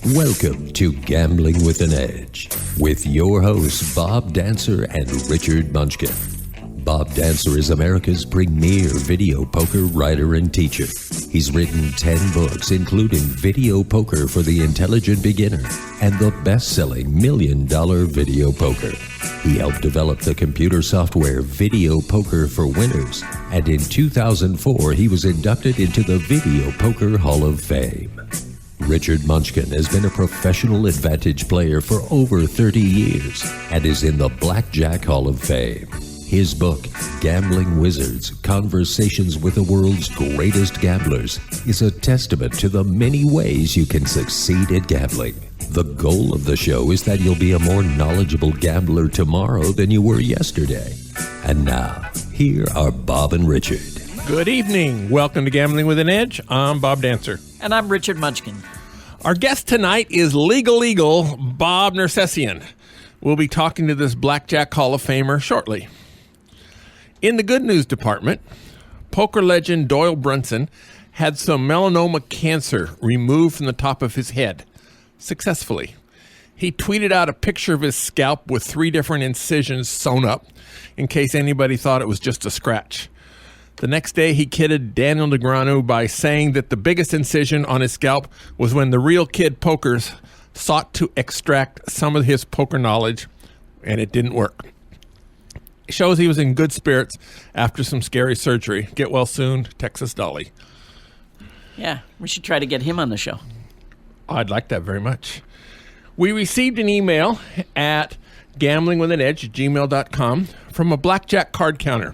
Welcome to Gambling with an Edge with your hosts Bob Dancer and Richard Munchkin. Bob Dancer is America's premier video poker writer and teacher. He's written 10 books, including Video Poker for the Intelligent Beginner and the best-selling $1 Million Video Poker. He helped develop the computer software Video Poker for Winners, and in 2004 he was inducted into the Video Poker Hall of Fame. Richard Munchkin has been a professional advantage player for over 30 years and is in the Blackjack Hall of Fame. His book, Gambling Wizards, Conversations with the World's Greatest Gamblers, is a testament to the many ways you can succeed at gambling. The goal of the show is that you'll be a more knowledgeable gambler tomorrow than you were yesterday. And now, here are Bob and Richard. Good evening. Welcome to Gambling with an Edge. I'm Bob Dancer. And I'm Richard Munchkin. Our guest tonight is legal eagle Bob Nersesian. We'll be talking to this Blackjack Hall of Famer shortly. In the good news department, poker legend Doyle Brunson had some melanoma cancer removed from the top of his head, successfully. He tweeted out a picture of his scalp with 3 different incisions sewn up, in case anybody thought it was just a scratch. The next day, he kidded Daniel Negreanu by saying that the biggest incision on his scalp was when the real kid pokers sought to extract some of his poker knowledge, and it didn't work. It shows he was in good spirits after some scary surgery. Get well soon, Texas Dolly. Yeah, we should try to get him on the show. I'd like that very much. We received an email at gamblingwithanedge@gmail.com from a blackjack card counter.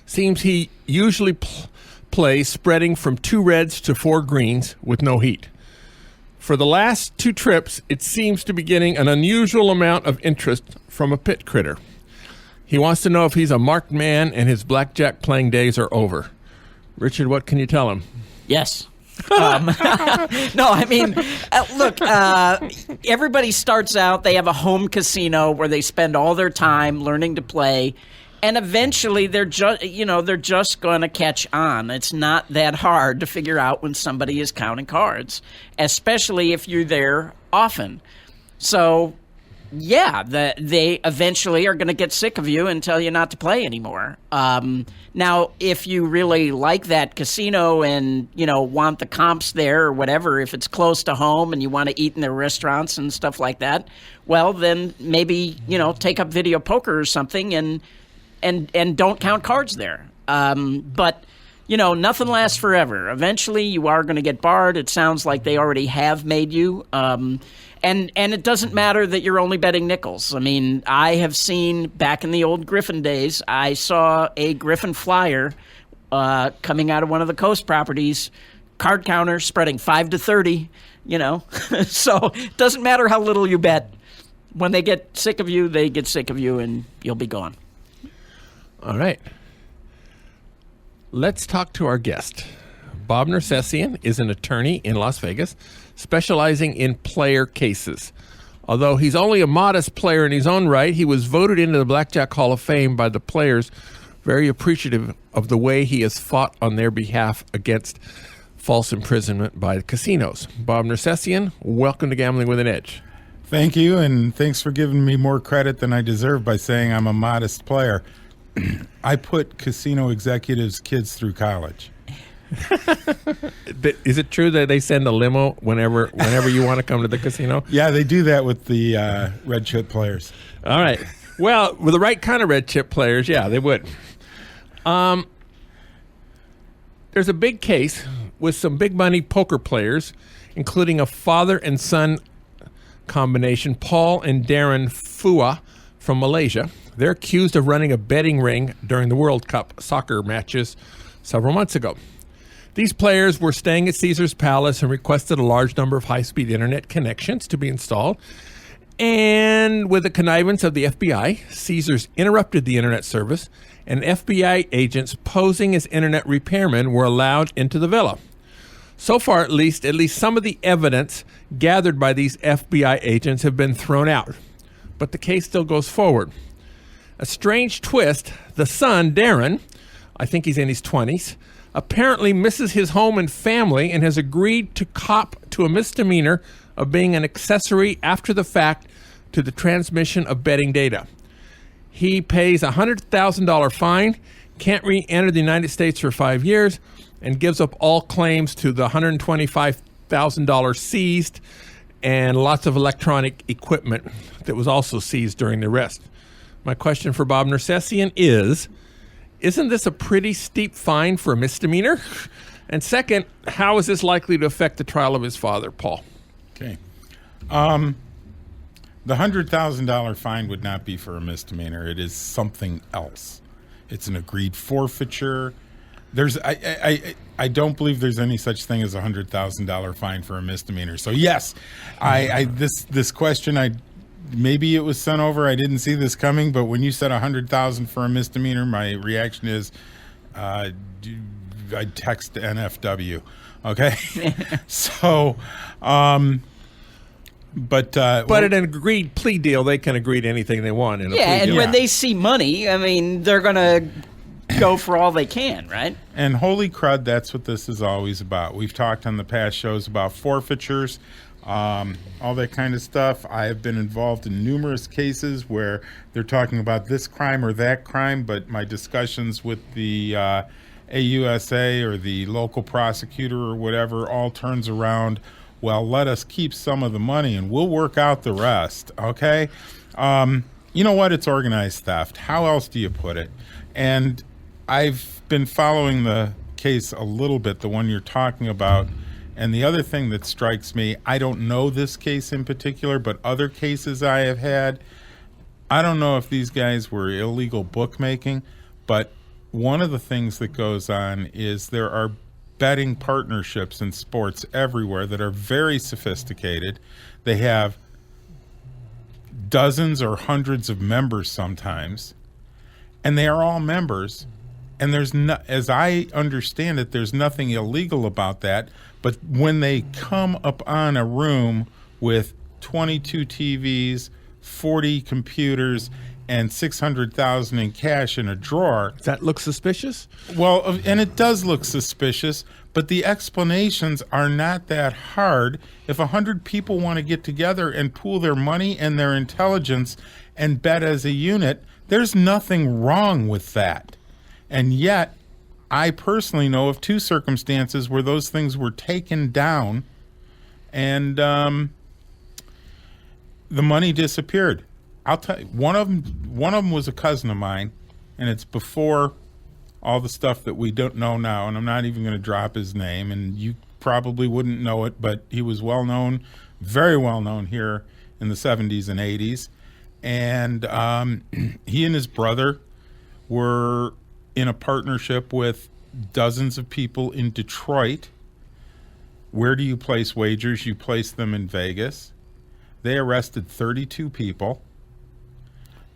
Seems he usually plays spreading from 2 reds to 4 greens with no heat. For the last 2 trips, it seems to be getting an unusual amount of interest from a pit critter. He wants to know if he's a marked man and his blackjack playing days are over. Richard, what can you tell him? Yes. No, I mean, look, everybody starts out, they have a home casino where they spend all their time learning to play. And eventually, they're just going to catch on. It's not that hard to figure out when somebody is counting cards, especially if you're there often. So, yeah, they eventually are going to get sick of you and tell you not to play anymore. Now, if you really like that casino and, want the comps there or whatever, if it's close to home and you want to eat in their restaurants and stuff like that, well, then maybe, take up video poker or something and don't count cards there. But, nothing lasts forever. Eventually, you are going to get barred. It sounds like they already have made you. And it doesn't matter that you're only betting nickels. I mean, I have seen, back in the old Griffin days, I saw a Griffin flyer coming out of one of the coast properties, card counter spreading 5 to 30, So it doesn't matter how little you bet. When they get sick of you, they get sick of you, and you'll be gone. All right. Let's talk to our guest. Bob Nersesian is an attorney in Las Vegas, specializing in player cases. Although he's only a modest player in his own right, he was voted into the Blackjack Hall of Fame by the players, very appreciative of the way he has fought on their behalf against false imprisonment by the casinos. Bob Nersesian, welcome to Gambling with an Edge. Thank you, and thanks for giving me more credit than I deserve by saying I'm a modest player. I put casino executives' kids through college. Is it true that they send a limo whenever you want to come to the casino? Yeah, they do that with the red chip players. All right. Well, with the right kind of red chip players, yeah, they would. There's a big case with some big money poker players, including a father and son combination, Paul and Darren Fua from Malaysia. They're accused of running a betting ring during the World Cup soccer matches several months ago. These players were staying at Caesar's Palace and requested a large number of high-speed internet connections to be installed. And with the connivance of the FBI, Caesars interrupted the internet service, and FBI agents posing as internet repairmen were allowed into the villa. So far, at least some of the evidence gathered by these FBI agents have been thrown out. But the case still goes forward. A strange twist, the son, Darren, I think he's in his 20s, apparently misses his home and family and has agreed to cop to to a misdemeanor of being an accessory after the fact to the transmission of betting data. He pays a $100,000 fine, can't re-enter the United States for 5 years, and gives up all claims to the $125,000 seized and lots of electronic equipment that was also seized during the arrest. My question for Bob Nersesian is, isn't this a pretty steep fine for a misdemeanor? And second, how is this likely to affect the trial of his father, Paul? Okay. The $100,000 fine would not be for a misdemeanor. It is something else. It's an agreed forfeiture. I don't believe there's any such thing as a $100,000 fine for a misdemeanor. So yes, this question, maybe it was sent over. I didn't see this coming, but when you said $100,000 for a misdemeanor, my reaction is, I text NFW. Okay, so, but in an agreed plea deal, they can agree to anything they want in a plea and deal. when they see money, I mean, they're going to go for all they can, right? And holy crud, that's what this is always about. We've talked on the past shows about forfeitures, all that kind of stuff. I have been involved in numerous cases where they're talking about this crime or that crime, but my discussions with the AUSA or the local prosecutor or whatever all turns around, well, let us keep some of the money and we'll work out the rest, okay? You know what? It's organized theft. How else do you put it? And I've been following the case a little bit, the one you're talking about. And the other thing that strikes me, I don't know this case in particular, but other cases I have had, I don't know if these guys were illegal bookmaking, but one of the things that goes on is there are betting partnerships in sports everywhere that are very sophisticated. They have dozens or hundreds of members sometimes, and they are all members. And there's no, as I understand it, there's nothing illegal about that. But when they come upon a room with 22 TVs, 40 computers, and $600,000 in cash in a drawer, Does that look suspicious? well, and it does look suspicious, but the explanations are not that hard. If 100 people want to get together and pool their money and their intelligence and bet as a unit, there's nothing wrong with that. And yet, I personally know of two circumstances where those things were taken down and the money disappeared. I'll tell you, one of them was a cousin of mine, and it's before all the stuff that we don't know now, and I'm not even going to drop his name, and you probably wouldn't know it, but he was well known, very well known here in the 70s and 80s. And he and his brother were in a partnership with dozens of people in Detroit. Where do you place wagers? You place them in Vegas. They arrested 32 people.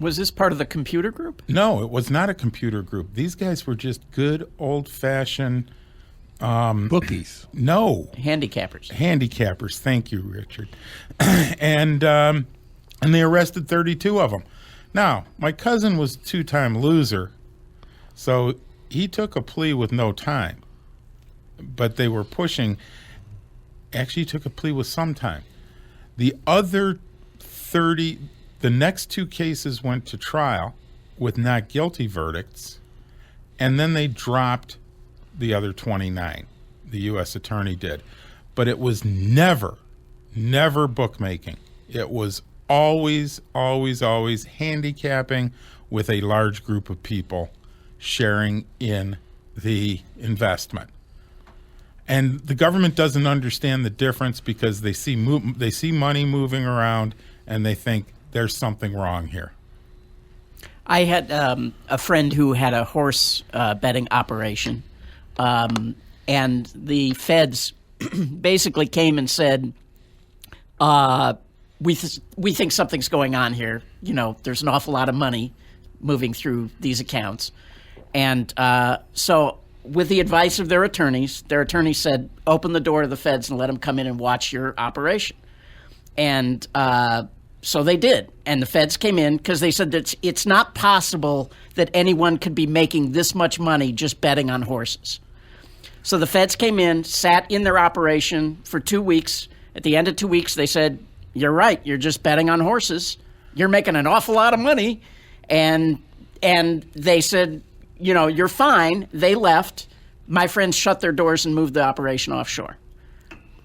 Was this part of the computer group? No, it was not a computer group. These guys were just good old-fashioned... Bookies. No. Handicappers. Thank you, Richard. And they arrested 32 of them. Now, my cousin was a two-time loser, so he took a plea with no time. But they were pushing... Actually, he took a plea with some time. The other 30... The next two cases went to trial with not guilty verdicts, and then they dropped the other 29. The U.S. attorney did. But it was never bookmaking. It was always handicapping with a large group of people sharing in the investment. And the government doesn't understand the difference because they see money moving around and they think there's something wrong here. I had a friend who had a horse betting operation, and the feds basically came and said, we think something's going on here. You know, there's an awful lot of money moving through these accounts. And so with the advice of their attorney said, open the door to the feds and let them come in and watch your operation. And so they did, and the feds came in because they said that it's not possible that anyone could be making this much money just betting on horses. So the feds came in, sat in their operation for 2 weeks, At the end of 2 weeks, they said, "You're right. You're just betting on horses. You're making an awful lot of money." And they said, "You're fine." They left. My friends shut their doors and moved the operation offshore.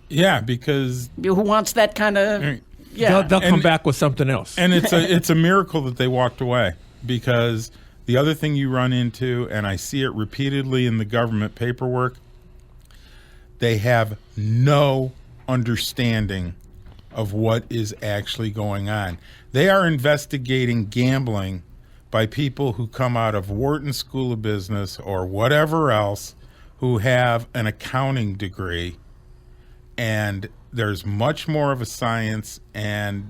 Yeah, because Who wants that kind of? Yeah, They'll come back with something else. and it's a miracle that they walked away, because the other thing you run into, and I see it repeatedly in the government paperwork, they have no understanding of what is actually going on. They are investigating gambling by people who come out of Wharton School of Business or whatever else, who have an accounting degree, and there's much more of a science, and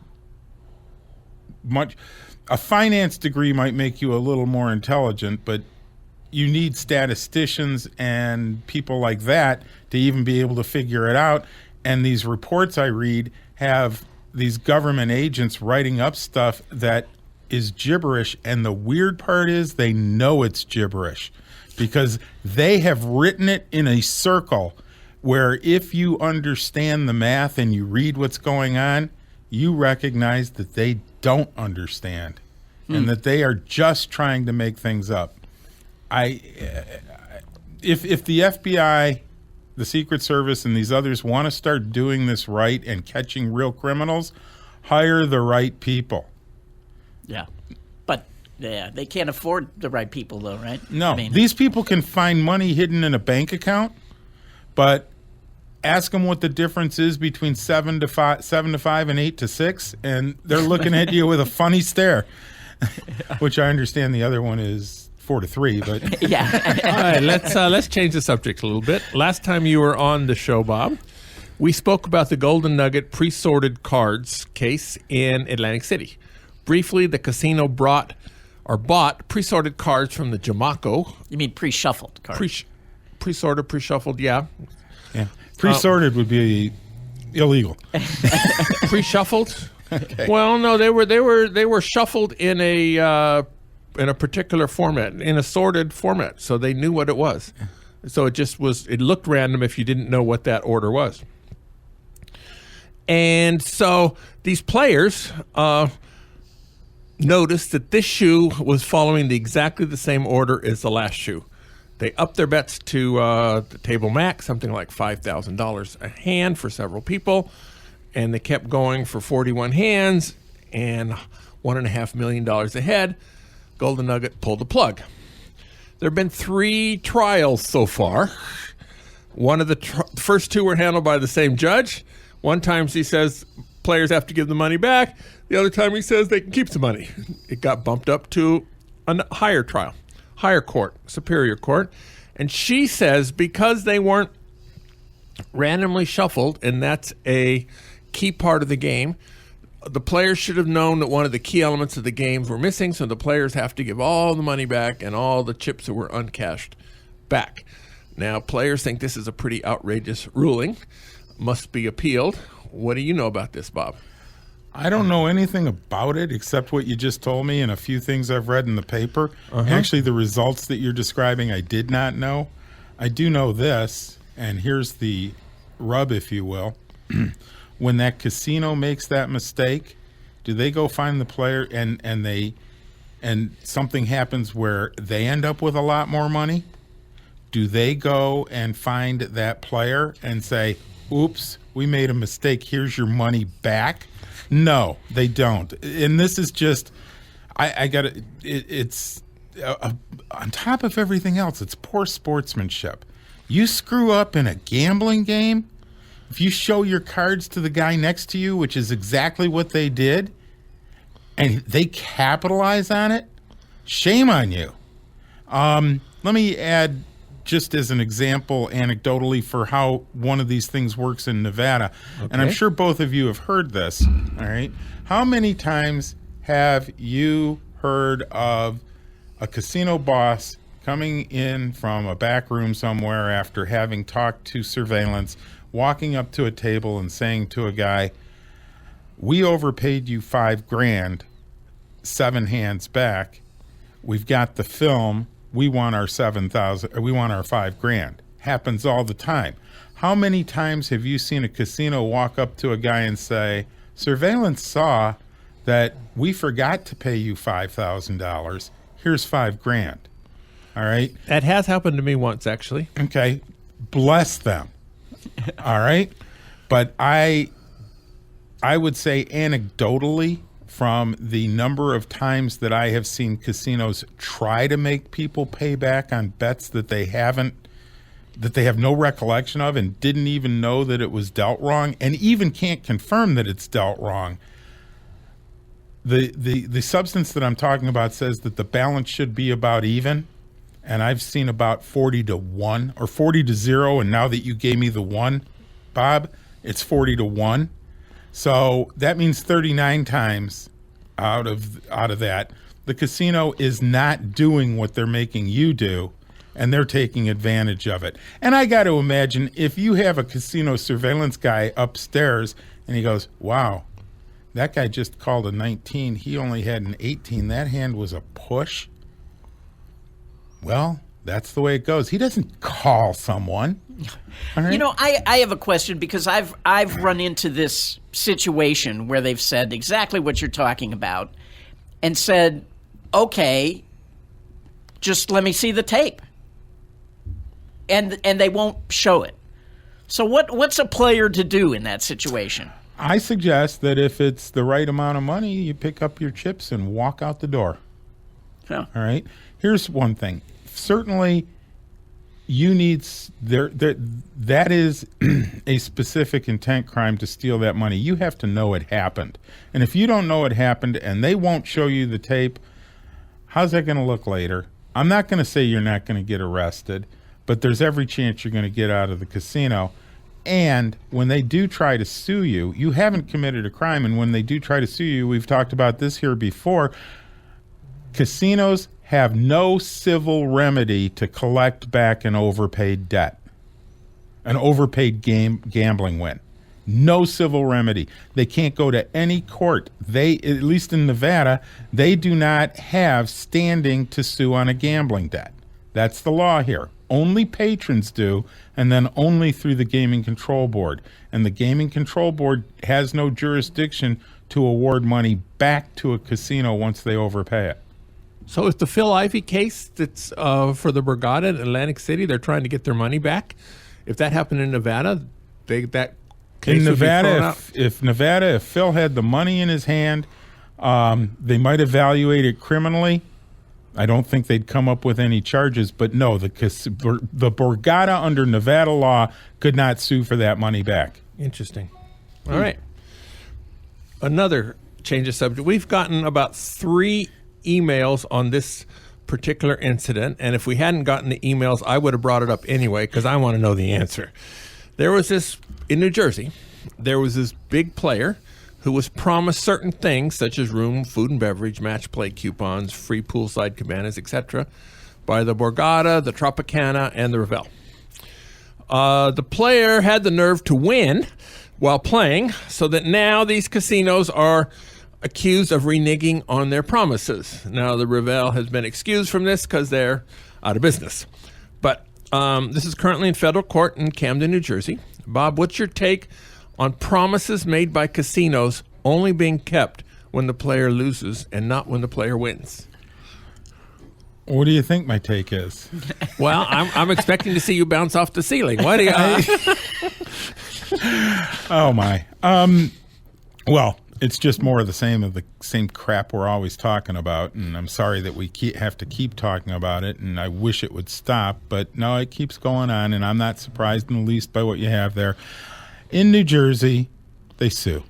a finance degree might make you a little more intelligent, but you need statisticians and people like that to even be able to figure it out. And these reports I read have these government agents writing up stuff that is gibberish, and the weird part is they know it's gibberish because they have written it in a circle where if you understand the math and you read what's going on, you recognize that they don't understand and that they are just trying to make things up. If the FBI, the Secret Service, and these others want to start doing this right and catching real criminals, hire the right people. yeah, but they can't afford the right people, though, right? No, these people can find money hidden in a bank account, but ask them what the difference is between 7 to 5 and 8 to 6, and they're looking at you with a funny stare. Which I understand the other one is 4 to 3, but yeah. All right, let's change the subject a little bit. Last time you were on the show, Bob, we spoke about the Golden Nugget pre-sorted cards case in Atlantic City. Briefly, the casino bought pre-sorted cards from the Jamaco. You mean pre-shuffled cards? Pre-sorted, pre-shuffled, yeah. pre-sorted would be illegal. Pre-shuffled? Okay. Well, no, they were shuffled in a particular format, in a sorted format, so they knew what it was. So it looked random if you didn't know what that order was. And so these players noticed that this shoe was following exactly the same order as the last shoe. They upped their bets to the table max, something like $5,000 a hand for several people. And they kept going for 41 hands and $1.5 million ahead. Golden Nugget pulled the plug. There have been 3 trials so far. One of the first 2 were handled by the same judge. One time he says players have to give the money back. The other time he says they can keep the money. It got bumped up to a higher trial, higher court, superior court. And she says because they weren't randomly shuffled, and that's a key part of the game, the players should have known that one of the key elements of the game were missing, so the players have to give all the money back and all the chips that were uncashed back. Now, players think this is a pretty outrageous ruling, must be appealed. What do you know about this, Bob? I don't know anything about it except what you just told me and a few things I've read in the paper. Actually, the results that you're describing I did not know. I do know this, and here's the rub, if you will. When that casino makes that mistake, do they go find the player and something happens where they end up with a lot more money? Do they go and find that player and say, oops, we made a mistake, here's your money back? No, they don't. And this is just, it's on top of everything else, it's poor sportsmanship. You screw up in a gambling game, if you show your cards to the guy next to you, which is exactly what they did, and they capitalize on it, shame on you. Let me add, just as an example, anecdotally, for how one of these things works in Nevada. Okay. And I'm sure both of you have heard this, all right? How many times have you heard of a casino boss coming in from a back room somewhere after having talked to surveillance, walking up to a table and saying to a guy, we overpaid you $5,000, 7 hands back. We've got the film. We want our $7,000. We want our $5,000. happens all the time. How many times have you seen a casino walk up to a guy and say, surveillance saw that we forgot to pay you $5,000. Here's $5,000. All right. That has happened to me once, actually. Okay. Bless them. All right. But I would say anecdotally, from the number of times that I have seen casinos try to make people pay back on bets that they have no recollection of and didn't even know that it was dealt wrong, and even can't confirm that it's dealt wrong. The substance that I'm talking about says that the balance should be about even, and I've seen about 40-1 or 40-0, and now that you gave me the 1, Bob, it's 40-1. So that means 39 times out of that, the casino is not doing what they're making you do, and they're taking advantage of it. And I got to imagine if you have a casino surveillance guy upstairs and he goes, wow, that guy just called a 19. He only had an 18. That hand was a push. Well, that's the way it goes. He doesn't call someone. All right? You know, I have a question because I've run into this situation where they've said exactly what you're talking about and said, okay, just let me see the tape. And they won't show it. So what's a player to do in that situation? I suggest that if it's the right amount of money, you pick up your chips and walk out the door. Yeah. All right. Here's one thing. Certainly, you need that is a specific intent crime to steal that money. You have to know it happened. And if you don't know it happened and they won't show you the tape, how's that going to look later? I'm not going to say you're not going to get arrested, but there's every chance you're going to get out of the casino. And when they do try to sue you, you haven't committed a crime. And when they do try to sue you, we've talked about this here before, casinos have no civil remedy to collect back an overpaid debt, an overpaid gambling win. No civil remedy. They can't go to any court. They, at least in Nevada, they do not have standing to sue on a gambling debt. That's the law here. Only patrons do, and then only through the Gaming Control Board. And the Gaming Control Board has no jurisdiction to award money back to a casino once they overpay it. So is the Phil Ivey case that's for the Borgata in Atlantic City, they're trying to get their money back? If that happened in Nevada, that case in would be thrown Nevada, out? if Phil had the money in his hand, they might evaluate it criminally. I don't think they'd come up with any charges, but no, the Borgata under Nevada law could not sue for that money back. Interesting. All right. Another change of subject. We've gotten about 3 emails on this particular incident, and if we hadn't gotten the emails, I would have brought it up anyway because I want to know the answer. There was this, in New Jersey, there was this big player who was promised certain things such as room, food and beverage, match play coupons, free poolside cabanas, etc. by the Borgata, the Tropicana, and the Revel. The player had the nerve to win while playing, so that now these casinos are accused of reneging on their promises. Now, the Revel has been excused from this because they're out of business. But this is currently in federal court in Camden, New Jersey. Bob, what's your take on promises made by casinos only being kept when the player loses and not when the player wins? What do you think my take is? Well, I'm expecting to see you bounce off the ceiling. What do you? Oh my. Well, it's just more of the same crap we're always talking about, and I'm sorry that we have to keep talking about it, and I wish it would stop, but no, it keeps going on, and I'm not surprised in the least by what you have there. In New Jersey, they sue.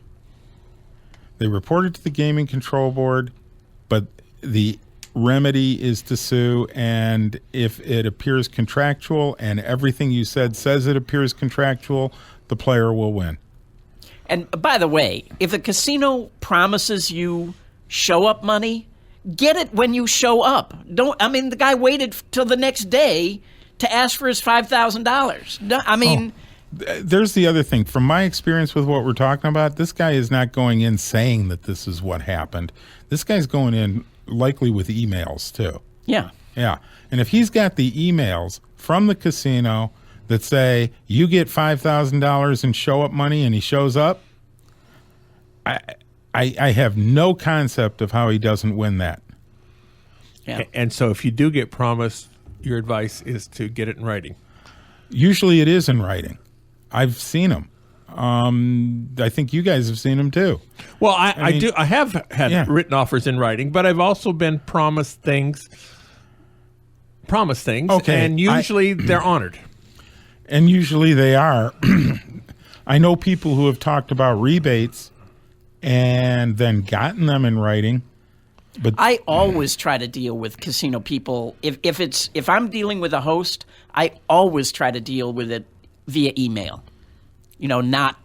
They report it to the Gaming Control Board, but the remedy is to sue, and if it appears contractual and everything you said says it appears contractual, the player will win. And by the way, if a casino promises you show-up money, get it when you show up. The guy waited till the next day to ask for his $5,000. There's the other thing. From my experience with what we're talking about, this guy is not going in saying that this is what happened. This guy's going in likely with emails, too. Yeah. Yeah. And if he's got the emails from the casino that say you get $5,000 in show-up money and he shows up, I have no concept of how he doesn't win that. Yeah. And so if you do get promised, your advice is to get it in writing. Usually it is in writing. I've seen them. I think you guys have seen them too. Well, I do. I have had written offers in writing, but I've also been promised things, Okay, and usually they're honored. And usually they are. I know people who have talked about rebates and then gotten them in writing. But I always try to deal with casino people. If I'm dealing with a host, I always try to deal with it via email. Not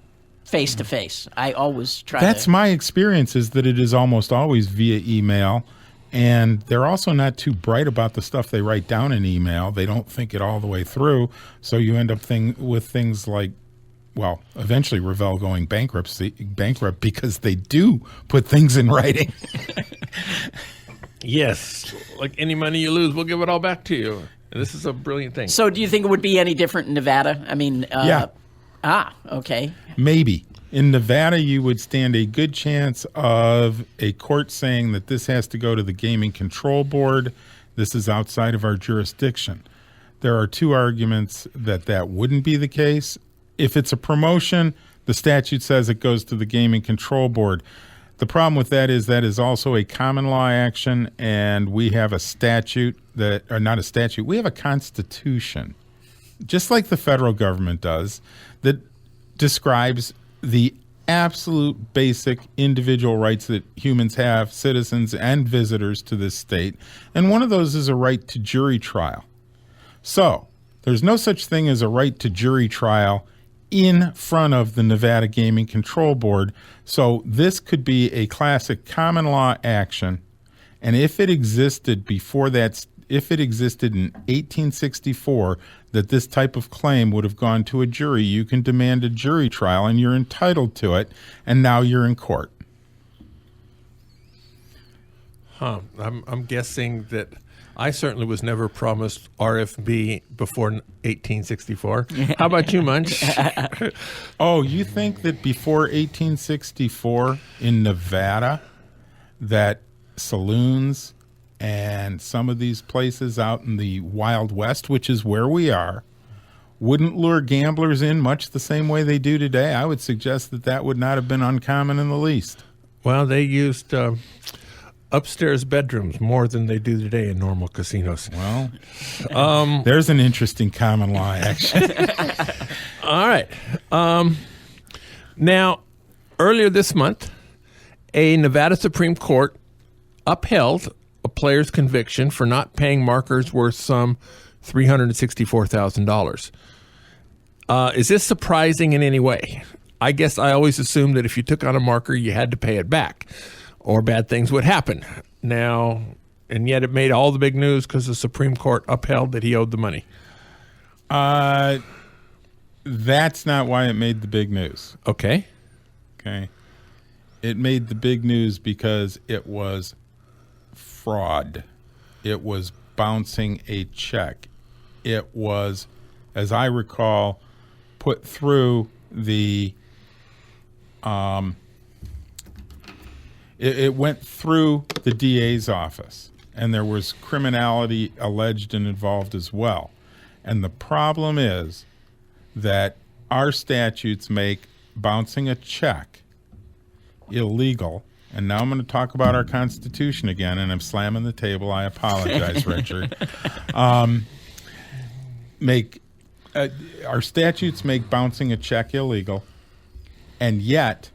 face to face. I always try. That's my experience, is that it is almost always via email, and they're also not too bright about the stuff they write down in email. They don't think it all the way through, so you end up with things like, well, eventually Revell going bankrupt because they do put things in writing. Yes, like any money you lose, we'll give it all back to you. And this is a brilliant thing. So, do you think it would be any different in Nevada? I mean, yeah. Okay. Maybe. In Nevada, you would stand a good chance of a court saying that this has to go to the Gaming Control Board. This is outside of our jurisdiction. There are two arguments that wouldn't be the case. If it's a promotion, the statute says it goes to the Gaming Control Board. The problem with that is also a common law action, and we have a statute we have a constitution, just like the federal government does, that describes the absolute basic individual rights that humans have, citizens and visitors to this state. And one of those is a right to jury trial. So there's no such thing as a right to jury trial in front of the Nevada Gaming Control Board. So this could be a classic common law action. And if it existed in 1864, that this type of claim would have gone to a jury, you can demand a jury trial, and you're entitled to it, and now you're in court. I'm guessing that I certainly was never promised RFB before 1864. How about you, Munch? Oh, you think that before 1864 in Nevada, that saloons and some of these places out in the Wild West, which is where we are, wouldn't lure gamblers in much the same way they do today? I would suggest that would not have been uncommon in the least. Well, they used upstairs bedrooms more than they do today in normal casinos. Well, there's an interesting common law action. All right. Now, earlier this month, a Nevada Supreme Court upheld a player's conviction for not paying markers worth some $364,000. Is this surprising in any way? I guess I always assumed that if you took on a marker, you had to pay it back, or bad things would happen. Now, and yet it made all the big news because the Supreme Court upheld that he owed the money. That's not why it made the big news. Okay. It made the big news because it was fraud. It was bouncing a check. It was, as I recall, put through the it went through the DA's office, and there was criminality alleged and involved as well. And the problem is that our statutes make bouncing a check illegal. And now I'm going to talk about our Constitution again, and I'm slamming the table. I apologize, Richard. Our statutes make bouncing a check illegal, and yet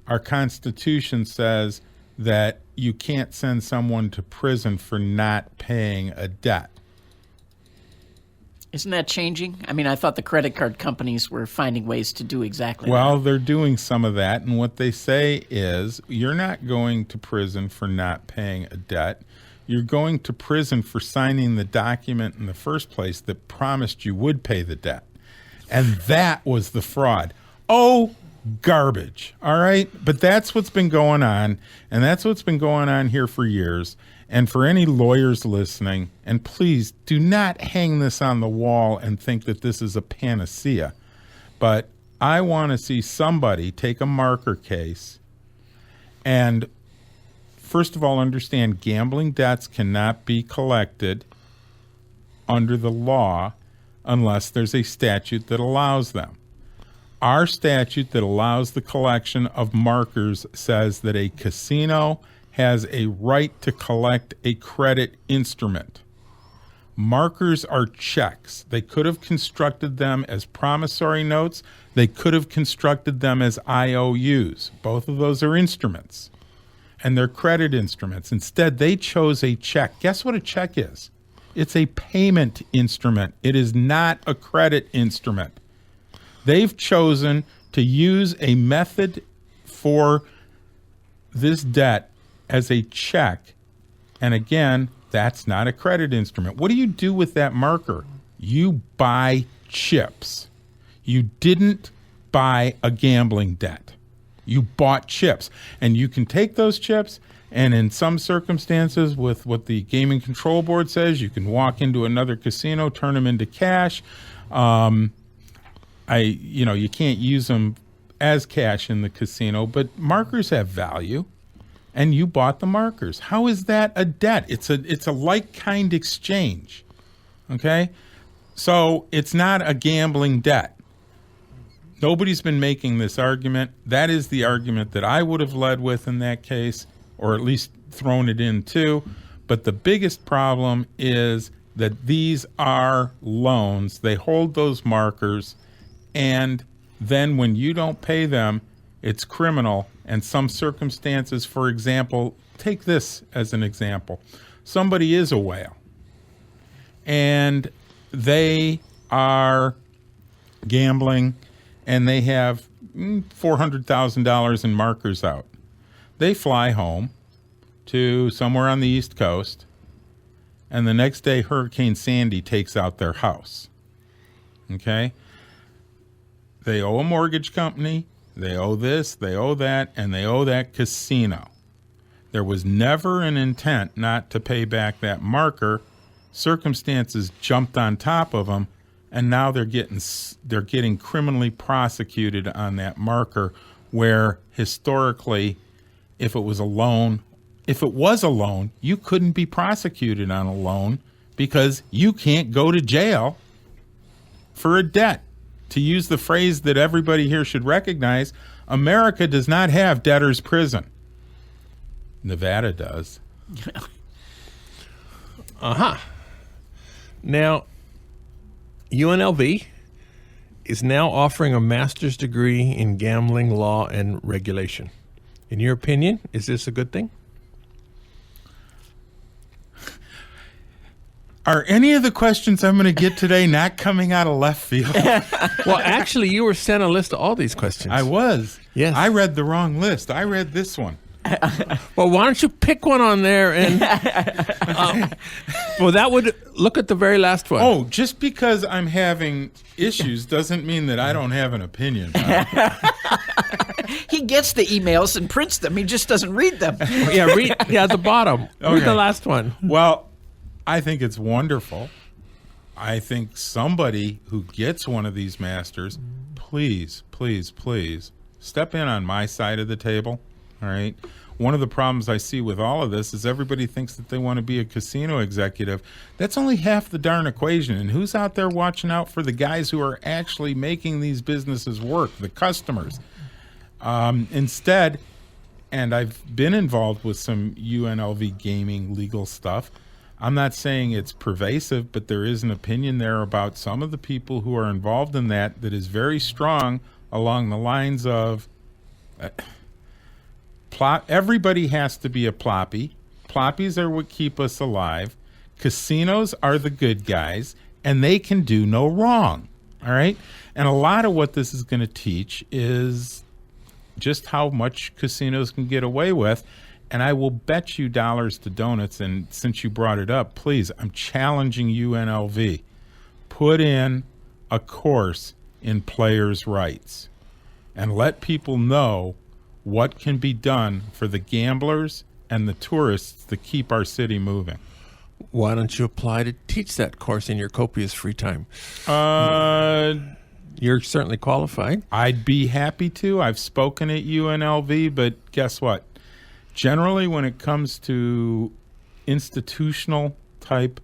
our Constitution says that you can't send someone to prison for not paying a debt. Isn't that changing? I mean, I thought the credit card companies were finding ways to do exactly that. Well, they're doing some of that, and what they say is you're not going to prison for not paying a debt. You're going to prison for signing the document in the first place that promised you would pay the debt. And that was the fraud. Oh, garbage. All right? But that's what's been going on, and that's what's been going on here for years. And for any lawyers listening, and please do not hang this on the wall and think that this is a panacea, but I want to see somebody take a marker case and, first of all, understand gambling debts cannot be collected under the law unless there's a statute that allows them. Our statute that allows the collection of markers says that a casino has a right to collect a credit instrument. Markers are checks. They could have constructed them as promissory notes. They could have constructed them as IOUs. Both of those are instruments, and they're credit instruments. Instead, they chose a check. Guess what a check is? It's a payment instrument. It is not a credit instrument. They've chosen to use a method for this debt as a check. And again, that's not a credit instrument. What do you do with that marker? You buy chips. You didn't buy a gambling debt. You bought chips. And you can take those chips, and in some circumstances, with what the Gaming Control Board says, you can walk into another casino, turn them into cash. You can't use them as cash in the casino, but markers have value, and you bought the markers. How is that a debt? It's a like-kind exchange, okay? So it's not a gambling debt. Nobody's been making this argument. That is the argument that I would have led with in that case, or at least thrown it in too. But the biggest problem is that these are loans. They hold those markers, and then when you don't pay them, it's criminal. And some circumstances, for example, take this as an example. Somebody is a whale, and they are gambling, and they have $400,000 in markers out. They fly home to somewhere on the East Coast, and the next day Hurricane Sandy takes out their house. Okay? They owe a mortgage company, they owe this, they owe that, and they owe that casino. There was never an intent not to pay back that marker. Circumstances jumped on top of them, and now they're getting criminally prosecuted on that marker, where historically, if it was a loan, you couldn't be prosecuted on a loan because you can't go to jail for a debt. To use the phrase that everybody here should recognize, America does not have debtor's prison. Nevada does. Now, UNLV is now offering a master's degree in gambling law and regulation. In your opinion, is this a good thing? Are any of the questions I'm going to get today not coming out of left field? Well, actually, you were sent a list of all these questions. I was. Yes. I read the wrong list. I read this one. Well, why don't you pick one on there and well, that would look at the very last one. Oh, just because I'm having issues doesn't mean that I don't have an opinion. He gets the emails and prints them. He just doesn't read them. Read at the bottom. Okay. Read the last one. Well, I think it's wonderful. I think somebody who gets one of these masters, please, please, please step in on my side of the table. All right. One of the problems I see with all of this is everybody thinks that they want to be a casino executive. That's only half the darn equation. And who's out there watching out for the guys who are actually making these businesses work, the customers? Instead, and I've been involved with some UNLV gaming legal stuff. I'm not saying it's pervasive, but there is an opinion there about some of the people who are involved in that is very strong along the lines of everybody has to be a ploppy. Ploppies are what keep us alive. Casinos are the good guys, and they can do no wrong. All right? And a lot of what this is going to teach is just how much casinos can get away with. And I will bet you dollars to donuts, and since you brought it up, please, I'm challenging UNLV. Put in a course in players' rights and let people know what can be done for the gamblers and the tourists that keep our city moving. Why don't you apply to teach that course in your copious free time? You're certainly qualified. I'd be happy to. I've spoken at UNLV, but guess what? Generally, when it comes to institutional type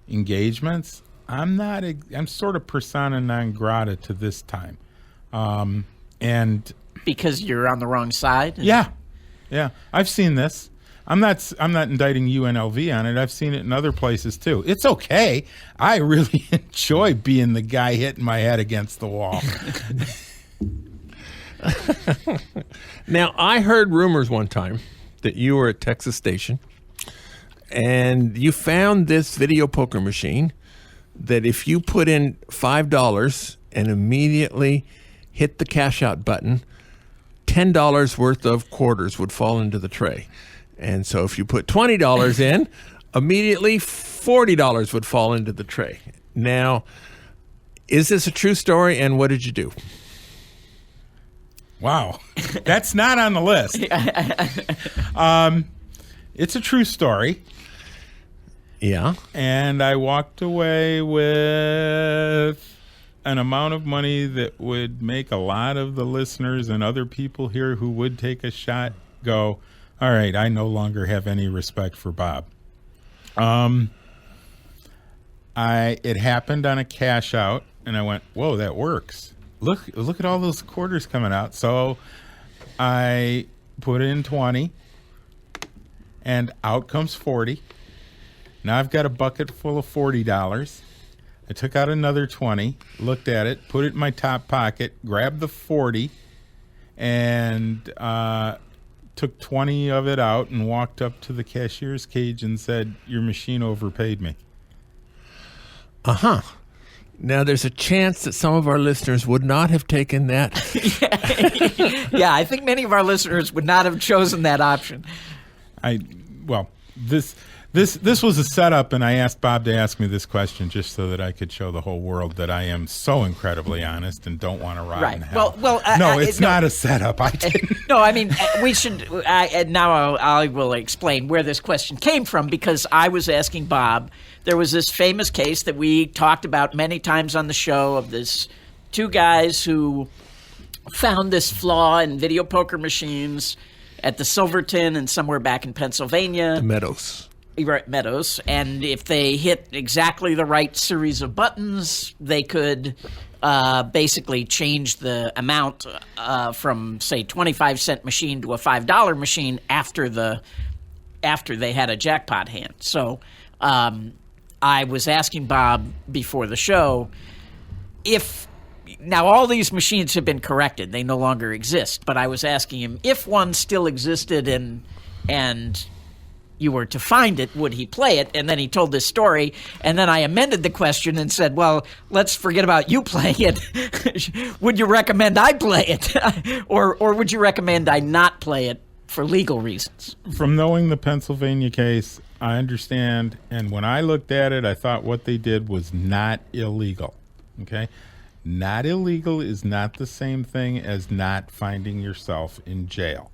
engagements, I'm sort of persona non grata to this time. And because you're on the wrong side? yeah. I've seen this. I'm not indicting UNLV on it. I've seen it in other places too. It's okay. I really enjoy being the guy hitting my head against the wall. Now, I heard rumors one time that you were at Texas Station and you found this video poker machine that if you put in $5 and immediately hit the cash out button, $10 worth of quarters would fall into the tray. And so if you put $20 in, immediately $40 would fall into the tray. Now, is this a true story, and what did you do? Wow. That's not on the list. It's a true story. Yeah. And I walked away with an amount of money that would make a lot of the listeners and other people here who would take a shot go, all right, I no longer have any respect for Bob. It happened on a cash out, and I went, whoa, that works. Look at all those quarters coming out. So I put in 20, and out comes 40. Now I've got a bucket full of $40. I took out another 20, looked at it, put it in my top pocket, grabbed the 40, and took 20 of it out and walked up to the cashier's cage and said, your machine overpaid me. Uh-huh. Now, there's a chance that some of our listeners would not have taken that. Yeah, I think many of our listeners would not have chosen that option. This was a setup, and I asked Bob to ask me this question just so that I could show the whole world that I am so incredibly honest and don't want to rot in hell. It's not a setup. I didn't. No, I mean, we should. Now I will explain where this question came from, because I was asking Bob. There was this famous case that we talked about many times on the show of this two guys who found this flaw in video poker machines at the Silverton and somewhere back in Pennsylvania. The Meadows. Meadows, and if they hit exactly the right series of buttons, they could basically change the amount from, say, 25-cent machine to a $5 machine after they had a jackpot hand. So I was asking Bob before the show if now all these machines have been corrected; they no longer exist. But I was asking him if one still existed and you were to find it, would he play it? And then he told this story, and then I amended the question and said, well, let's forget about you playing it. Would you recommend I play it? or would you recommend I not play it for legal reasons? From knowing the Pennsylvania case, I understand, and when I looked at it, I thought what they did was not illegal, okay? Not illegal is not the same thing as not finding yourself in jail.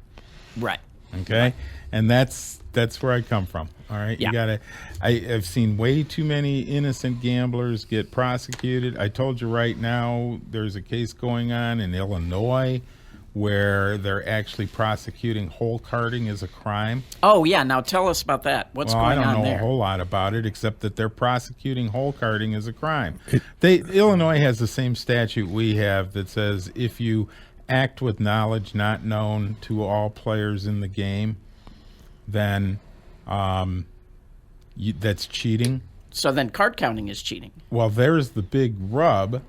Right. Okay? And that's where I come from. All right. Yeah. I've seen way too many innocent gamblers get prosecuted. I told you right now there's a case going on in Illinois where they're actually prosecuting hole carding as a crime. Oh, yeah. Now tell us about that. What's going on there? I don't know a whole lot about it, except that they're prosecuting hole carding as a crime. Illinois has the same statute we have that says if you act with knowledge not known to all players in the game, then that's cheating. So then card counting is cheating. Well, there's the big rub.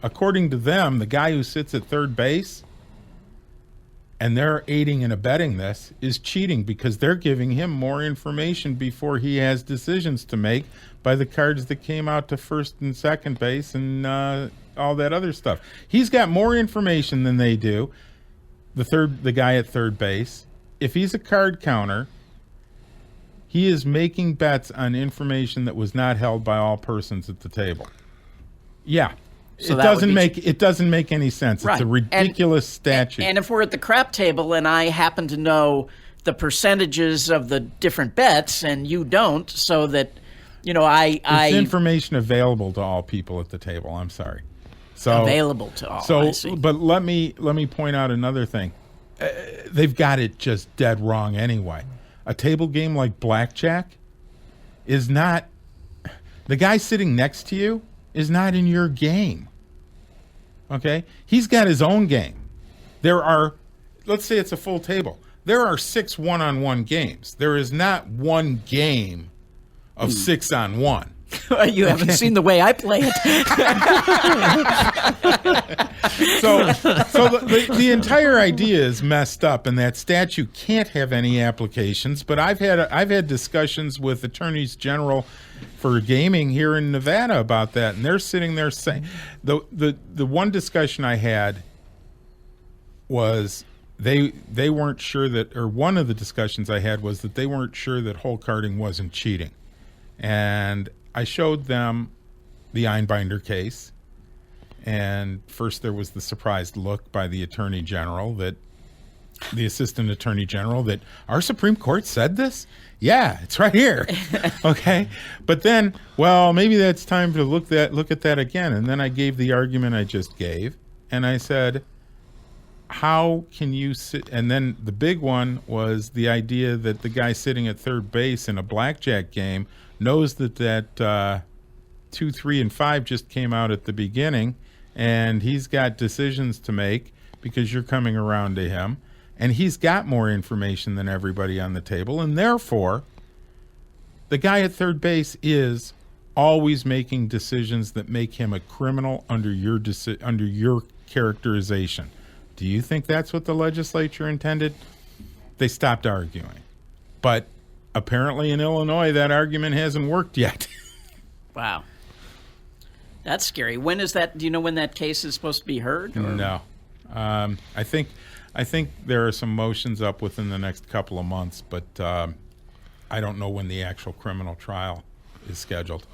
According to them, the guy who sits at third base, and they're aiding and abetting this, is cheating because they're giving him more information before he has decisions to make by the cards that came out to first and second base and all that other stuff. He's got more information than they do. The guy at third base, if he's a card counter, he is making bets on information that was not held by all persons at the table. Yeah, So it that doesn't would be make it doesn't make any sense. Right. It's a ridiculous statute. And if we're at the crap table and I happen to know the percentages of the different bets and you don't, so that It's information available to all people at the table. I'm sorry. So available to all. So, I see. but let me point out another thing. They've got it just dead wrong anyway. A table game like blackjack is not. The guy sitting next to you is not in your game. Okay, he's got his own game. There are, let's say it's a full table. There are 6 one-on-one games. There is not one game of 6-on-1. You haven't seen the way I play it. So the entire idea is messed up, and that statute can't have any applications. But I've had discussions with attorneys general for gaming here in Nevada about that, and they're sitting there saying the one discussion I had was they weren't sure that, or one of the discussions I had was that they weren't sure that hole carding wasn't cheating, and I showed them the Einbinder case, and first there was the surprised look by the Attorney General, that the Assistant Attorney General, that our Supreme Court said this? Yeah, it's right here. Okay. But then, well, maybe that's time to look at that again. And then I gave the argument I just gave, and I said, how can you sit? And then the big one was the idea that the guy sitting at third base in a blackjack game knows that 2, 3, and 5 just came out at the beginning, and he's got decisions to make because you're coming around to him, and he's got more information than everybody on the table, and therefore the guy at third base is always making decisions that make him a criminal under your characterization. Do you think that's what the legislature intended? They stopped arguing. But apparently in Illinois, that argument hasn't worked yet. Wow. That's scary. When is that? Do you know when that case is supposed to be heard? Or? No. I think there are some motions up within the next couple of months, but I don't know when the actual criminal trial is scheduled.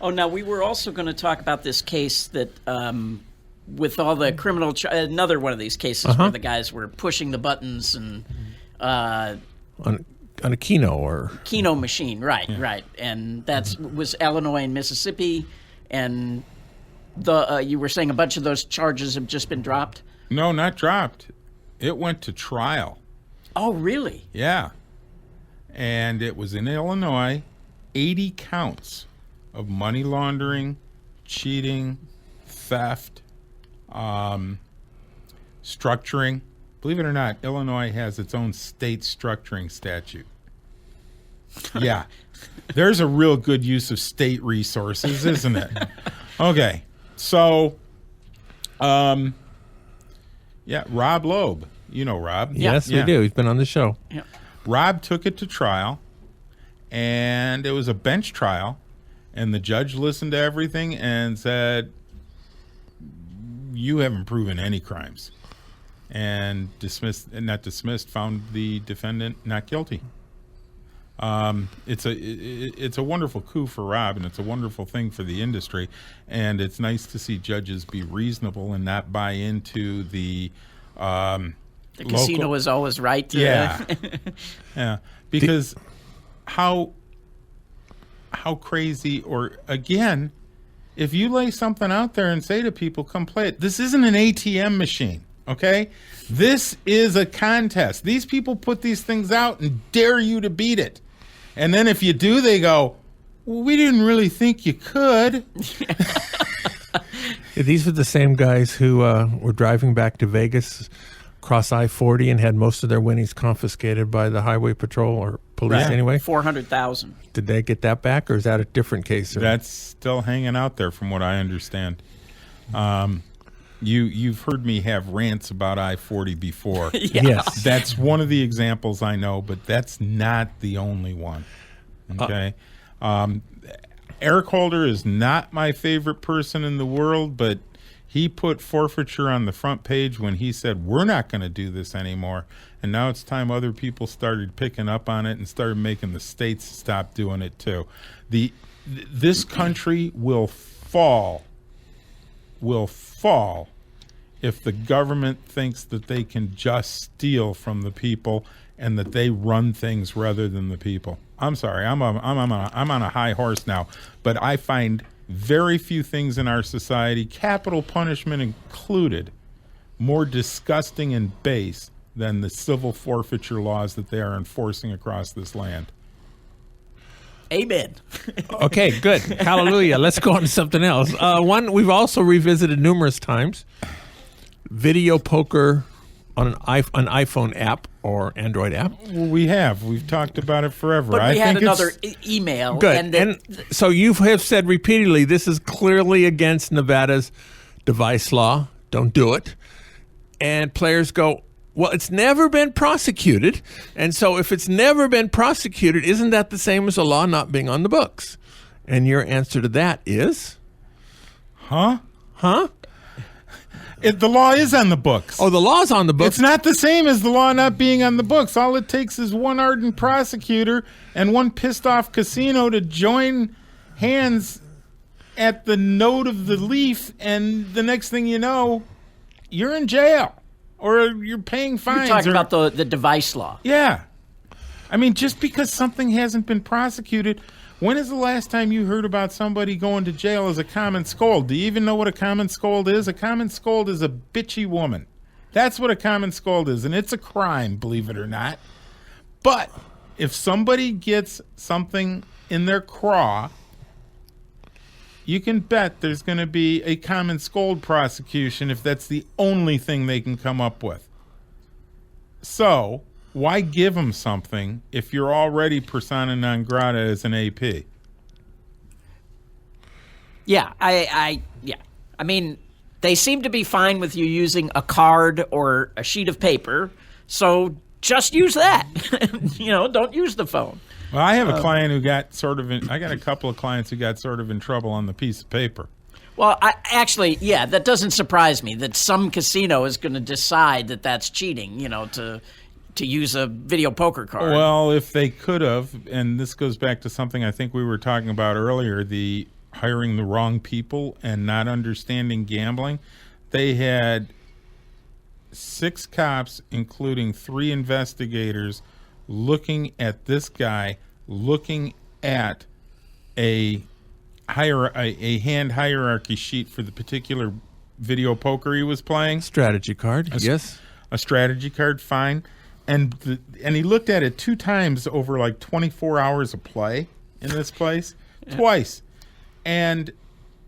Oh, now we were also going to talk about this case that with all the criminal another one of these cases where the guys were pushing the buttons and On a Keno machine, right, and that was Illinois and Mississippi, and you were saying a bunch of those charges have just been dropped. No, not dropped. It went to trial. Oh, really? Yeah, and it was in Illinois, 80 counts of money laundering, cheating, theft, structuring. Believe it or not, Illinois has its own state structuring statute. Yeah. There's a real good use of state resources, isn't it? Okay. So, Rob Loeb. You know Rob. Yes, we do. He's been on the show. Yeah. Rob took it to trial, and it was a bench trial, and the judge listened to everything and said, you haven't proven any crimes. And found the defendant not guilty. It's a wonderful coup for Rob, and it's a wonderful thing for the industry, and it's nice to see judges be reasonable and not buy into the casino is always right. Yeah, yeah. Because how crazy, or again, if you lay something out there and say to people, come play it. This isn't an ATM machine. Okay? This is a contest. These people put these things out and dare you to beat it. And then if you do, they go, well, we didn't really think you could. These are the same guys who were driving back to Vegas across I-40 and had most of their winnings confiscated by the highway patrol or police anyway. 400,000. Did they get that back, or is that a different case? That's still hanging out there from what I understand. You've heard me have rants about I-40 before. Yes. That's one of the examples I know, but that's not the only one. Okay? Eric Holder is not my favorite person in the world, but he put forfeiture on the front page when he said, we're not going to do this anymore. And now it's time other people started picking up on it and started making the states stop doing it too. This country will fall will fall if the government thinks that they can just steal from the people and that they run things rather than the people. I'm sorry, I'm on a high horse now, but I find very few things in our society, capital punishment included, more disgusting and base than the civil forfeiture laws that they are enforcing across this land. Amen. Okay, good. Hallelujah. Let's go on to something else. One we've also revisited numerous times: video poker on an iPhone app or Android app. Well, we've talked about it forever. But we had think another email. Good. And so you have said repeatedly this is clearly against Nevada's device law. Don't do it. And players go, well, it's never been prosecuted. And so if it's never been prosecuted, isn't that the same as a law not being on the books? And your answer to that is? Huh? Huh? The law is on the books. Oh, the law's on the books. It's not the same as the law not being on the books. All it takes is one ardent prosecutor and one pissed off casino to join hands at the note of the leaf, and the next thing you know, you're in jail or you're paying fines. You're talking about the device law. Yeah. I mean, just because something hasn't been prosecuted, when is the last time you heard about somebody going to jail as a common scold? Do you even know what a common scold is? A common scold is a bitchy woman. That's what a common scold is, and it's a crime, believe it or not. But if somebody gets something in their craw, you can bet there's going to be a common scold prosecution if that's the only thing they can come up with. So why give them something if you're already persona non grata as an AP? Yeah, I mean, they seem to be fine with you using a card or a sheet of paper, so just use that. Don't use the phone. Well, I have a client who got I got a couple of clients who got sort of in trouble on the piece of paper. Well, that doesn't surprise me that some casino is going to decide that that's cheating, to use a video poker card. Well, if they could have, and this goes back to something I think we were talking about earlier, the hiring the wrong people and not understanding gambling. They had 6 cops, including 3 investigators, looking at this guy, looking at a hand hierarchy sheet for the particular video poker he was playing. Strategy card, yes. A strategy card, fine. And he looked at it 2 times over like 24 hours of play in this place, twice. And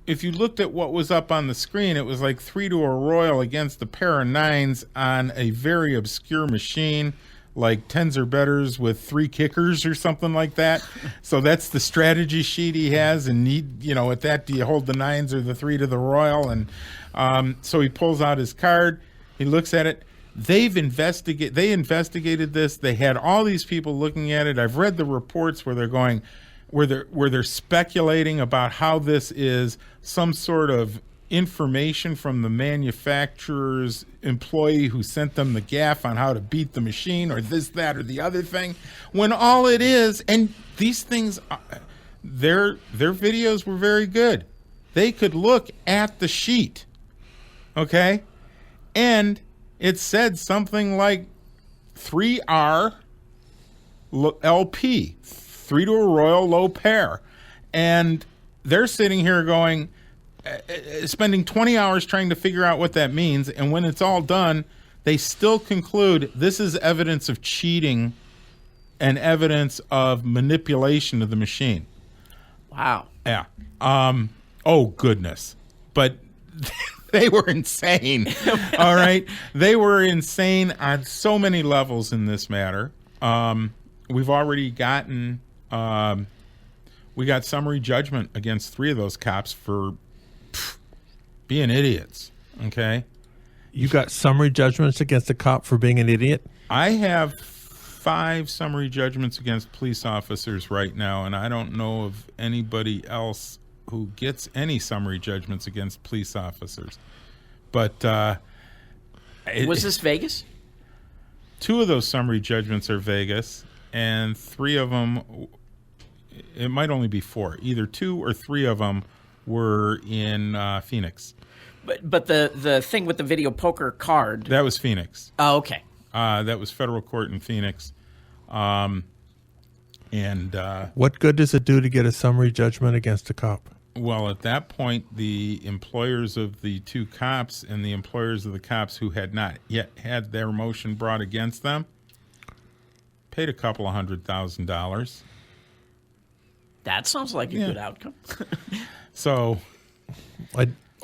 if you looked at what was up on the screen, it was like 3 to a royal against a pair of 9s on a very obscure machine, like tens or betters with 3 kickers or something like that. So that's the strategy sheet he has. And at that, do you hold the 9s or the 3 to the royal? And so he pulls out his card. He looks at it. They investigated this. They had all these people looking at it. I've read the reports where they're speculating about how this is some sort of information from the manufacturer's employee who sent them the gaff on how to beat the machine or this, that, or the other thing, when all it is, and these things, their videos were very good. They could look at the sheet, okay? And it said something like 3R LP, 3 to a royal, low pair. And they're sitting here going, spending 20 hours trying to figure out what that means. And when it's all done, they still conclude this is evidence of cheating and evidence of manipulation of the machine. Wow. Yeah. Oh, goodness. But they were insane. All right. They were insane on so many levels in this matter. We've already gotten, we got summary judgment against 3 of those cops for being idiots. Okay. You got summary judgments against a cop for being an idiot? I have 5 summary judgments against police officers right now, and I don't know of anybody else who gets any summary judgments against police officers. But was this Vegas? 2 of those summary judgments are Vegas, and 3 of them, it might only be 4. Either 2 or 3 of them were in Phoenix. But the thing with the video poker card. That was Phoenix. Oh, okay. That was federal court in Phoenix. And what good does it do to get a summary judgment against a cop? well, at that point, the employers of the two cops and the employers of the cops who had not yet had their motion brought against them paid a couple of $100,000. That sounds like a good outcome. So,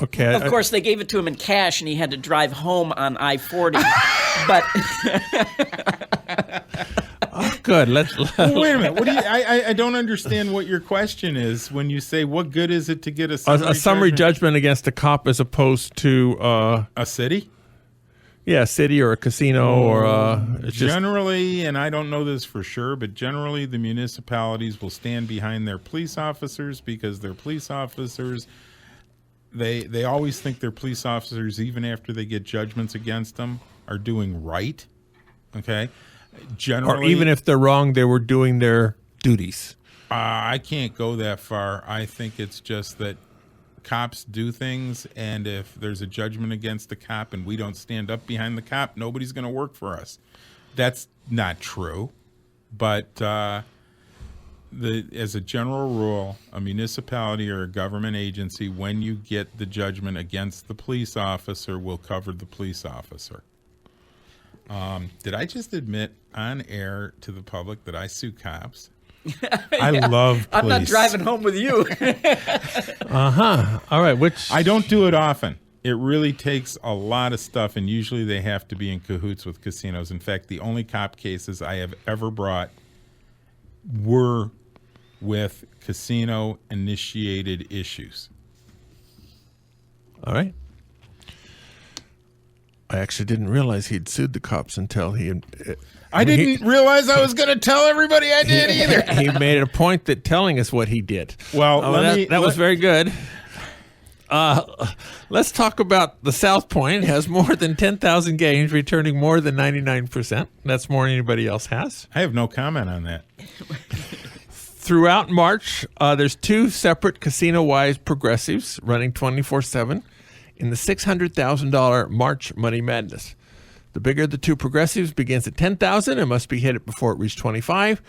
okay. Of course, they gave it to him in cash, and he had to drive home on I-40. But good. Let's wait a minute. What do you? I don't understand what your question is when you say what good is it to get a summary judgment against a cop as opposed to a city? Yeah, a city or a casino or generally, and I don't know this for sure, but generally the municipalities will stand behind their police officers because their police officers, they always think their police officers, even after they get judgments against them, are doing right. Okay, generally, or even if they're wrong, they were doing their duties. I can't go that far. I think it's just that cops do things, and if there's a judgment against the cop and we don't stand up behind the cop, nobody's going to work for us. That's not true. But as a general rule, a municipality or a government agency, when you get the judgment against the police officer, will cover the police officer. Did I just admit on air to the public that I sue cops? I love police. I'm not driving home with you. All right. Which I don't do it often. It really takes a lot of stuff, and usually they have to be in cahoots with casinos. In fact, the only cop cases I have ever brought were with casino-initiated issues. All right. I actually didn't realize he'd sued the cops until I didn't realize I was going to tell everybody I did either. He made it a point that telling us what he did. Well, that was very good. Let's talk about the South Point. It has more than 10,000 games, returning more than 99%. That's more than anybody else has. I have no comment on that. Throughout March, there's two separate casino-wise progressives running 24/7 in the $600,000 March Money Madness. The bigger of the two progressives begins at $10,000 and must be hit before it reaches $25,000.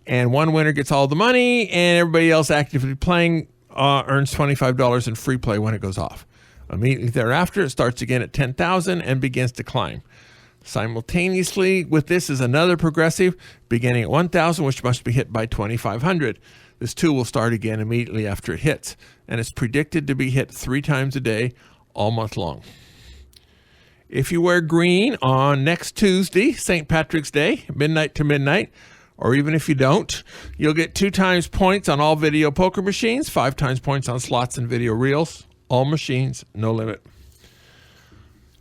And one winner gets all the money, and everybody else actively playing earns $25 in free play when it goes off. Immediately thereafter, it starts again at $10,000 and begins to climb. Simultaneously with this is another progressive beginning at $1,000, which must be hit by $2,500. This too will start again immediately after it hits, and it's predicted to be hit 3 times a day all month long. If you wear green on next Tuesday, St. Patrick's Day, midnight to midnight, or even if you don't, you'll get 2 times points on all video poker machines, 5 times points on slots and video reels, all machines, no limit.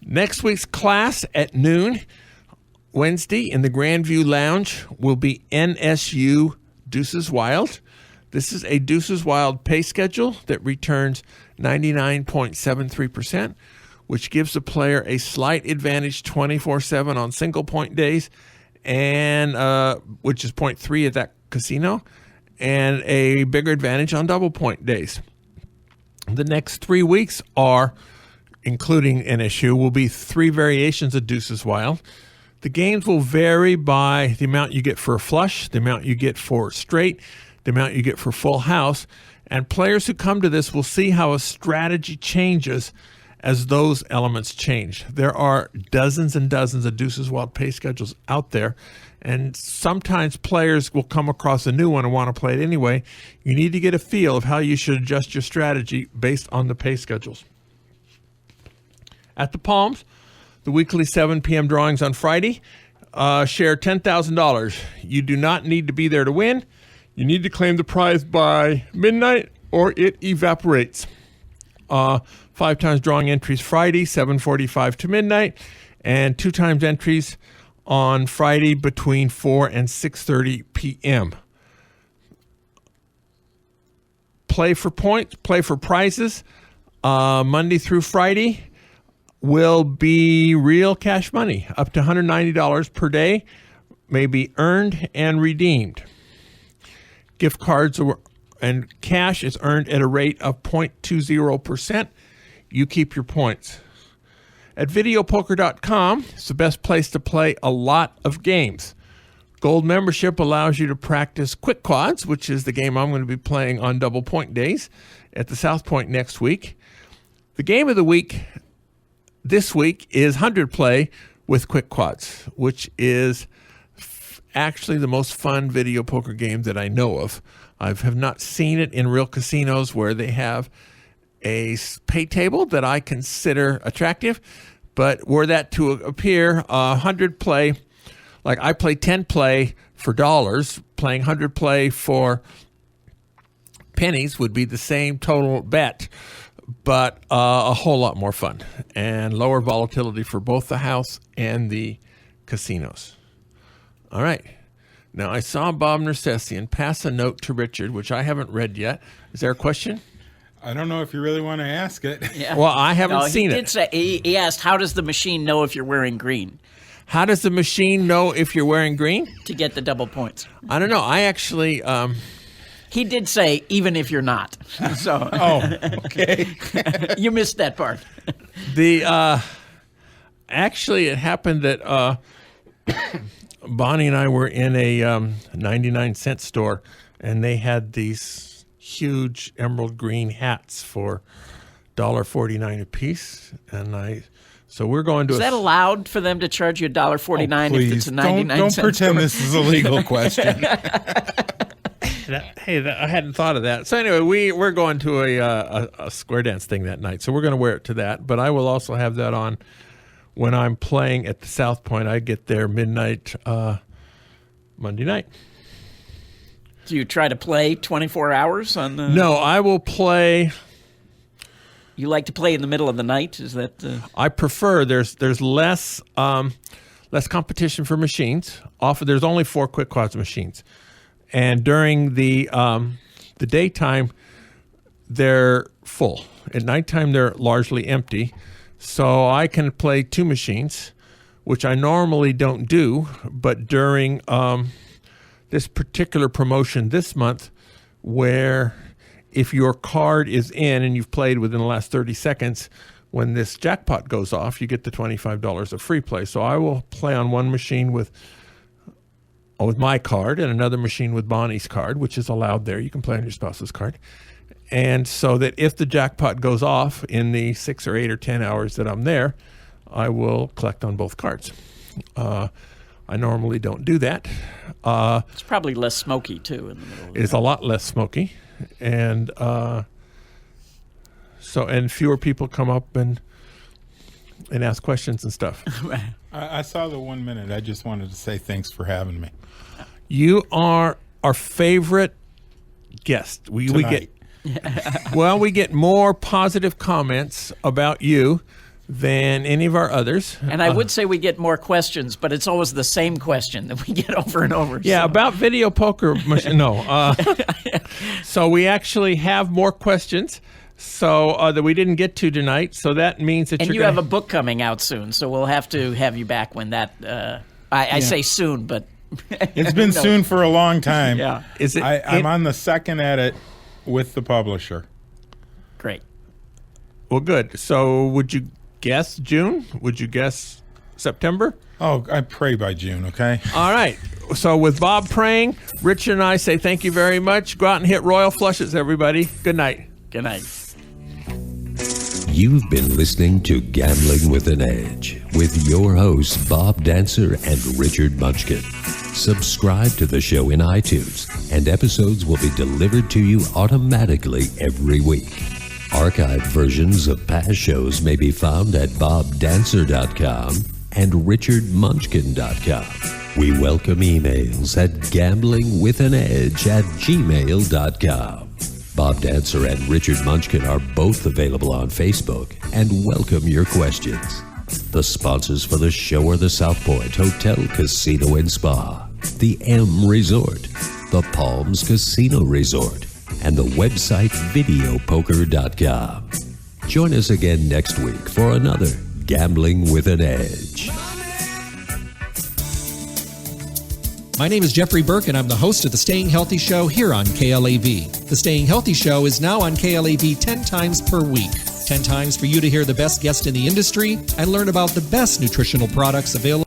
Next week's class at noon, Wednesday, in the Grandview Lounge will be NSU Deuces Wild. This is a Deuces Wild pay schedule that returns 99.73%, which gives the player a slight advantage 24/7 on single point days, and which is 0.3 at that casino, and a bigger advantage on double point days. The next 3 weeks are, including NSU, will be 3 variations of Deuces Wild. The games will vary by the amount you get for a flush, the amount you get for straight, the amount you get for full house, and players who come to this will see how a strategy changes as those elements change. There are dozens and dozens of Deuces Wild pay schedules out there, and sometimes players will come across a new one and want to play it anyway. You need to get a feel of how you should adjust your strategy based on the pay schedules. At the Palms, the weekly 7 p.m. drawings on Friday share $10,000. You do not need to be there to win. You need to claim the prize by midnight or it evaporates. 5 times drawing entries Friday, 7:45 to midnight, and 2 times entries on Friday between 4 and 6:30 p.m. Play for points, play for prizes. Monday through Friday will be real cash money. Up to $190 per day may be earned and redeemed. Gift cards and cash is earned at a rate of 0.20%. you keep your points. At videopoker.com, it's the best place to play a lot of games. Gold membership allows you to practice quick quads, which is the game I'm going to be playing on double point days at the South Point next week. The game of the week this week is 100 play with quick quads, which is actually the most fun video poker game that I know of. I have not seen it in real casinos where they have a pay table that I consider attractive, but were that to appear, 100 play, like I play 10 play for dollars, playing 100 play for pennies would be the same total bet, but a whole lot more fun and lower volatility for both the house and the casinos. All right. Now, I saw Bob Nersesian pass a note to Richard, which I haven't read yet. Is there a question? I don't know if you really want to ask it. Yeah. Well, I haven't seen he it. Did say, he asked, how does the machine know if you're wearing green How does the machine know if you're wearing green? to get the double points? I don't know. I actually... He did say, even if you're not. So Okay. you missed that part. Actually, it happened that Bonnie and I were in a 99-cent store, and they had these huge emerald green hats for $1.49 a piece. And so we're going to... Is that allowed for them to charge you $1.49 if it's a 99 don't cent pretend store? this is a legal question. I hadn't thought of that. So anyway, we're going to a square dance thing that night, so we're going to wear it to that. But I will also have that on when I'm playing at the South Point. I get there midnight Monday night. Do you try to play 24 hours on the... No, I will play... You like to play in the middle of the night? Is that... I prefer. There's less competition for machines. There's only 4 quick quads machines. And during the daytime, they're full. At nighttime, they're largely empty. So I can play 2 machines, which I normally don't do. But during this particular promotion this month, where if your card is in and you've played within the last 30 seconds, when this jackpot goes off, you get the $25 of free play. So I will play on one machine with my card and another machine with Bonnie's card, which is allowed there. You can play on your spouse's card. And so that if the jackpot goes off in the 6 or 8 or 10 hours that I'm there, I will collect on both cards. I normally don't do that. it's probably less smoky, too, in the middle of the It's a lot less smoky. And and fewer people come up and ask questions and stuff. I saw the 1 minute. I just wanted to say thanks for having me. You are our favorite guest. We get we get more positive comments about you than any of our others. And I would say we get more questions, but it's always the same question that we get over and over. Yeah, about video poker. No. So we actually have more questions that we didn't get to tonight. So that means that you have a book coming out soon, so we'll have to have you back when that... I say soon, but... It's been soon for a long time. Yeah. I'm on the second edit with the publisher. Great. Well, good. So would you guess June? Would you guess September? Oh, I pray by June, okay? All right. So with Bob praying, Richard and I say thank you very much. Go out and hit royal flushes, everybody. Good night. Good night. You've been listening to Gambling with an Edge with your hosts Bob Dancer and Richard Munchkin. Subscribe to the show in iTunes, and episodes will be delivered to you automatically every week. Archived versions of past shows may be found at bobdancer.com and richardmunchkin.com. We welcome emails at gamblingwithanedge@gmail.com. Bob Dancer and Richard Munchkin are both available on Facebook and welcome your questions. The sponsors for the show are the South Point Hotel, Casino and Spa, the M Resort, the Palms Casino Resort, and the website videopoker.com. Join us again next week for another Gambling with an Edge. My name is Jeffrey Burke, and I'm the host of the Staying Healthy Show here on KLAV. The Staying Healthy Show is now on KLAV 10 times per week. 10 times for you to hear the best guest in the industry and learn about the best nutritional products available.